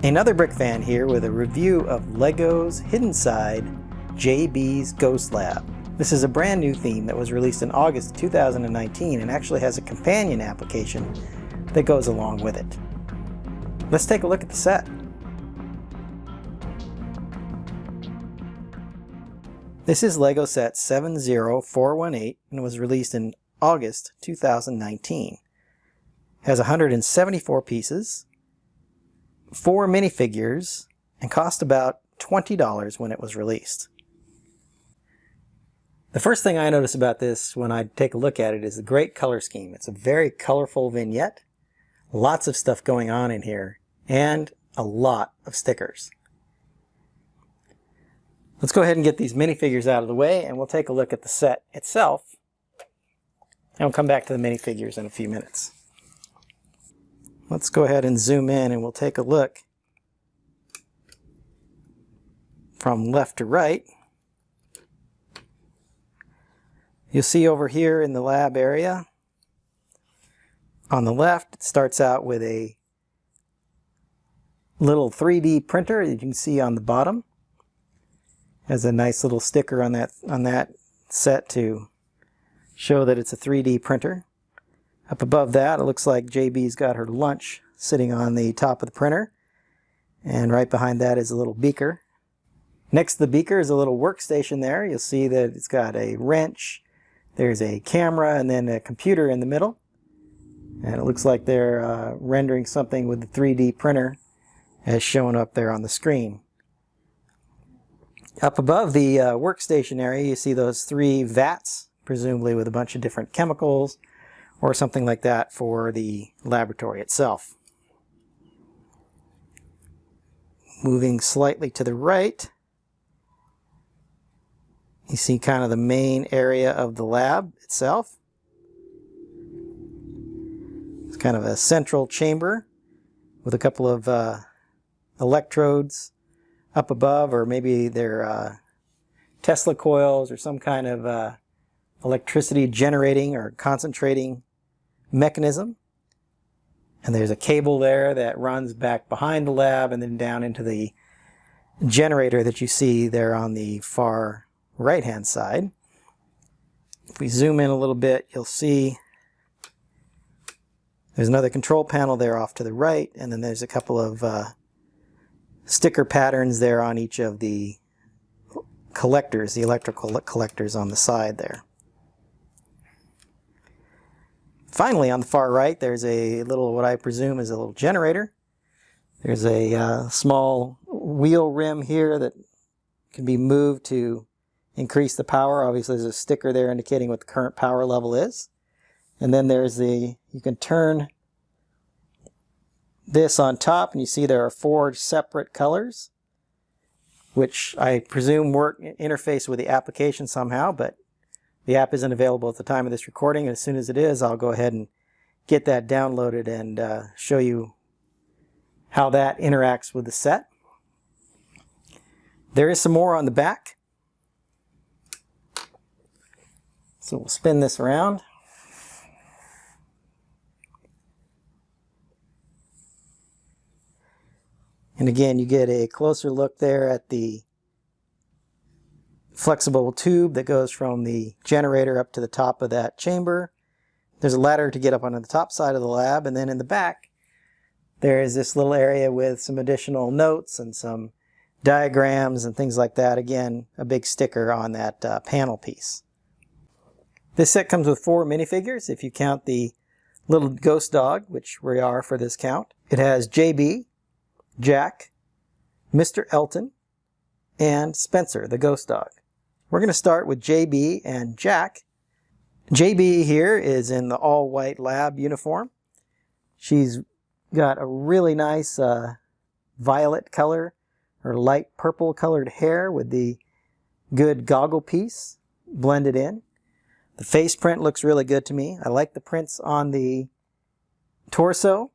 Another Brick fan here with a review of LEGO's Hidden Side JB's Ghost Lab. This is a brand new theme that was released in August 2019 and actually has a companion application that goes along with it. Let's take a look at the set. This is LEGO set 70418 and was released in August 2019. It has 174 pieces, 4 minifigures, and cost about $20 when it was released. The first thing I notice about this when I take a look at it is the great color scheme. It's a very colorful vignette, lots of stuff going on in here, and a lot of stickers. Let's go ahead and get these minifigures out of the way and we'll take a look at the set itself, and we'll come back to the minifigures in a few minutes. Let's go ahead and zoom in and we'll take a look from left to right. You'll see over here in the lab area, on the left, it starts out with a little 3D printer that you can see on the bottom. Has a nice little sticker on that set to show that it's a 3D printer. Up above that, it looks like JB's got her lunch sitting on the top of the printer. And right behind that is a little beaker. Next to the beaker is a little workstation there. You'll see that it's got a wrench, there's a camera, and then a computer in the middle. And it looks like they're rendering something with the 3D printer as shown up there on the screen. Up above the workstation area, you see those 3 vats, presumably with a bunch of different chemicals or something like that for the laboratory itself. Moving slightly to the right, you see kind of the main area of the lab itself. It's kind of a central chamber with a couple of electrodes up above, or maybe they're Tesla coils or some kind of electricity generating or concentrating mechanism. And there's a cable there that runs back behind the lab and then down into the generator that you see there on the far right hand side. If we zoom in a little bit, you'll see there's another control panel there off to the right, and then there's a couple of sticker patterns there on each of the collectors, the electrical collectors on the side there. Finally, on the far right, there's a little, what I presume is a little generator. There's a small wheel rim here that can be moved to increase the power. Obviously, there's a sticker there indicating what the current power level is. And then there's the, you can turn this on top, and you see there are 4 separate colors, which I presume interface with the application somehow, but the app isn't available at the time of this recording, and as soon as it is, I'll go ahead and get that downloaded and show you how that interacts with the set. There is some more on the back. So we'll spin this around. And again, you get a closer look there at the flexible tube that goes from the generator up to the top of that chamber. There's a ladder to get up onto the top side of the lab, and then in the back there is this little area with some additional notes and some diagrams and things like that. Again, a big sticker on that panel piece. This set comes with 4 minifigures if you count the little ghost dog, which we are for this count. It has JB, Jack, Mr. Elton, and Spencer, the ghost dog. We're going to start with JB and Jack. JB here is in the all-white lab uniform. She's got a really nice violet color or light purple colored hair with the good goggle piece blended in. The face print looks really good to me. I like the prints on the torso.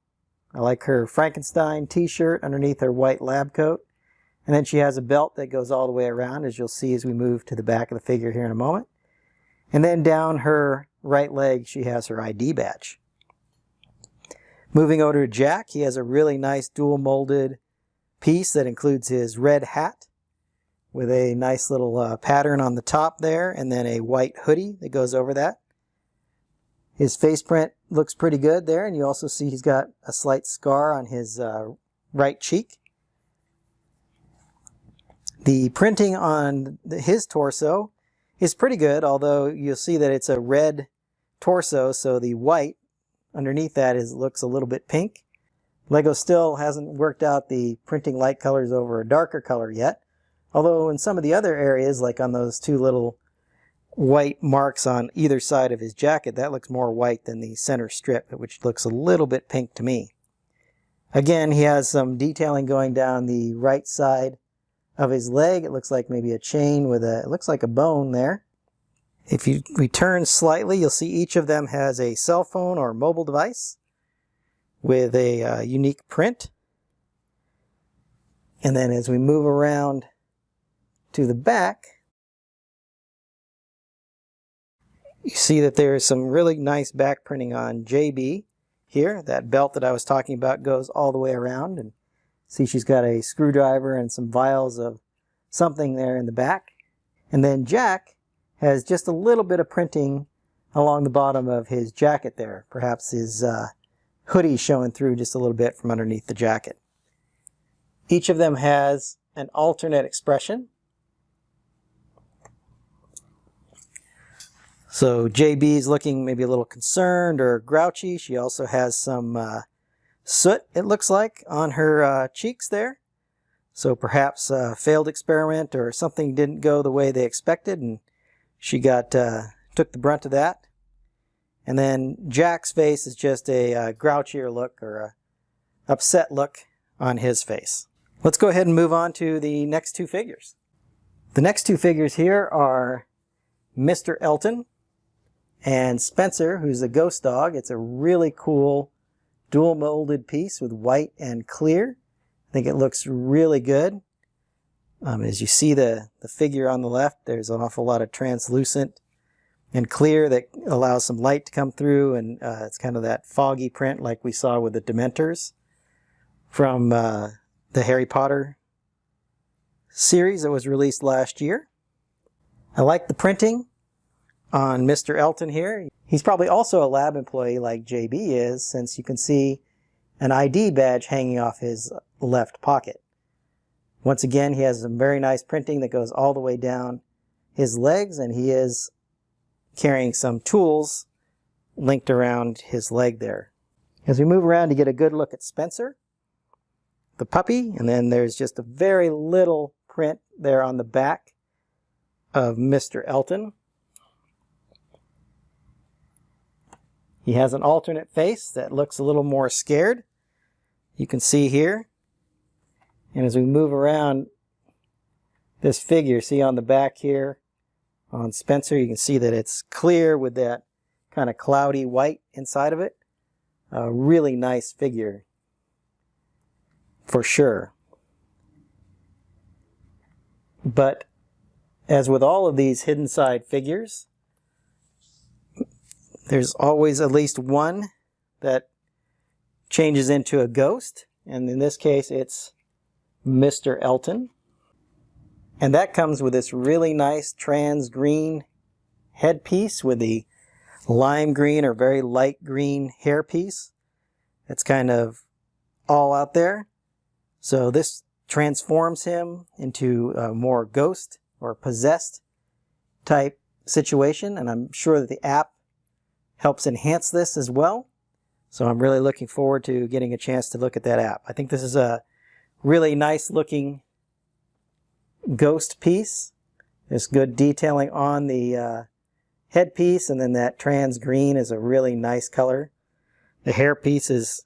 I like her Frankenstein t-shirt underneath her white lab coat. And then she has a belt that goes all the way around, as you'll see as we move to the back of the figure here in a moment. And then down her right leg, she has her ID badge. Moving over to Jack, he has a really nice dual molded piece that includes his red hat with a nice little pattern on the top there, and then a white hoodie that goes over that. His face print looks pretty good there, and you also see he's got a slight scar on his right cheek. The printing on his torso is pretty good, although you'll see that it's a red torso, so the white underneath that looks a little bit pink. Lego still hasn't worked out the printing light colors over a darker color yet, although in some of the other areas, like on those two little white marks on either side of his jacket, that looks more white than the center strip, which looks a little bit pink to me. Again, he has some detailing going down the right side of his leg. It looks like maybe a chain with it looks like a bone there. If you return slightly, you'll see each of them has a cell phone or mobile device with a unique print. And then as we move around to the back, you see that there is some really nice back printing on JB here. That belt that I was talking about goes all the way around, and see she's got a screwdriver and some vials of something there in the back. And then Jack has just a little bit of printing along the bottom of his jacket there. Perhaps his hoodie showing through just a little bit from underneath the jacket. Each of them has an alternate expression. So JB's looking maybe a little concerned or grouchy. She also has some soot, it looks like, on her cheeks there. So perhaps a failed experiment or something didn't go the way they expected, and she took the brunt of that. And then Jack's face is just a grouchier look or a upset look on his face. Let's go ahead and move on to the next two figures. The next two figures here are Mr. Elton and Spencer, who's a ghost dog. It's a really cool dual molded piece with white and clear. I think it looks really good. As you see the figure on the left, there's an awful lot of translucent and clear that allows some light to come through, and it's kind of that foggy print like we saw with the Dementors from the Harry Potter series that was released last year. I like the printing on Mr. Elton here. He's probably also a lab employee like JB is, since you can see an ID badge hanging off his left pocket. Once again, he has some very nice printing that goes all the way down his legs, and he is carrying some tools linked around his leg there. As we move around to get a good look at Spencer, the puppy, and then there's just a very little print there on the back of Mr. Elton. He has an alternate face that looks a little more scared. You can see here. And as we move around this figure, see on the back here on Spencer, you can see that it's clear with that kind of cloudy white inside of it. A really nice figure for sure. But as with all of these hidden side figures, there's always at least one that changes into a ghost, and in this case it's Mr. Elton. And that comes with this really nice trans green headpiece with the lime green or very light green hairpiece. It's kind of all out there. So this transforms him into a more ghost or possessed type situation, and I'm sure that the app helps enhance this as well. So I'm really looking forward to getting a chance to look at that app. I think this is a really nice looking ghost piece. There's good detailing on the headpiece, and then that trans green is a really nice color. The hairpiece is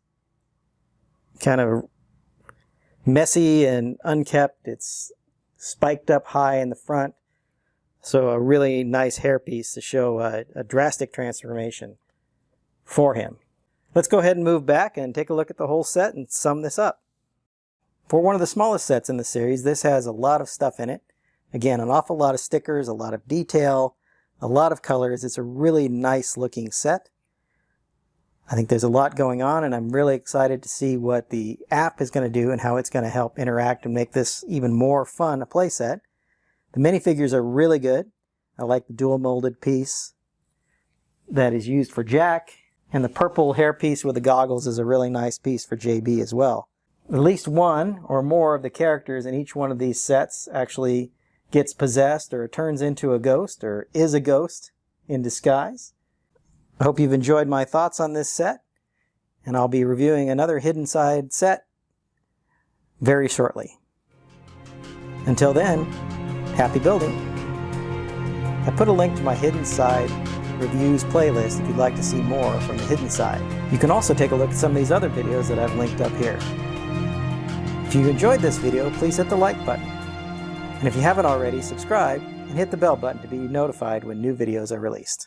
kind of messy and unkept. It's spiked up high in the front. So a really nice hairpiece to show a drastic transformation for him. Let's go ahead and move back and take a look at the whole set and sum this up. For one of the smallest sets in the series, this has a lot of stuff in it. Again, an awful lot of stickers, a lot of detail, a lot of colors. It's a really nice looking set. I think there's a lot going on, and I'm really excited to see what the app is going to do and how it's going to help interact and make this even more fun a playset. The minifigures are really good. I like the dual molded piece that is used for Jack, and the purple hairpiece with the goggles is a really nice piece for JB as well. At least one or more of the characters in each one of these sets actually gets possessed or turns into a ghost or is a ghost in disguise. I hope you've enjoyed my thoughts on this set, and I'll be reviewing another Hidden Side set very shortly. Until then, happy building! I put a link to my Hidden Side reviews playlist if you'd like to see more from the Hidden Side. You can also take a look at some of these other videos that I've linked up here. If you enjoyed this video, please hit the like button. And if you haven't already, subscribe and hit the bell button to be notified when new videos are released.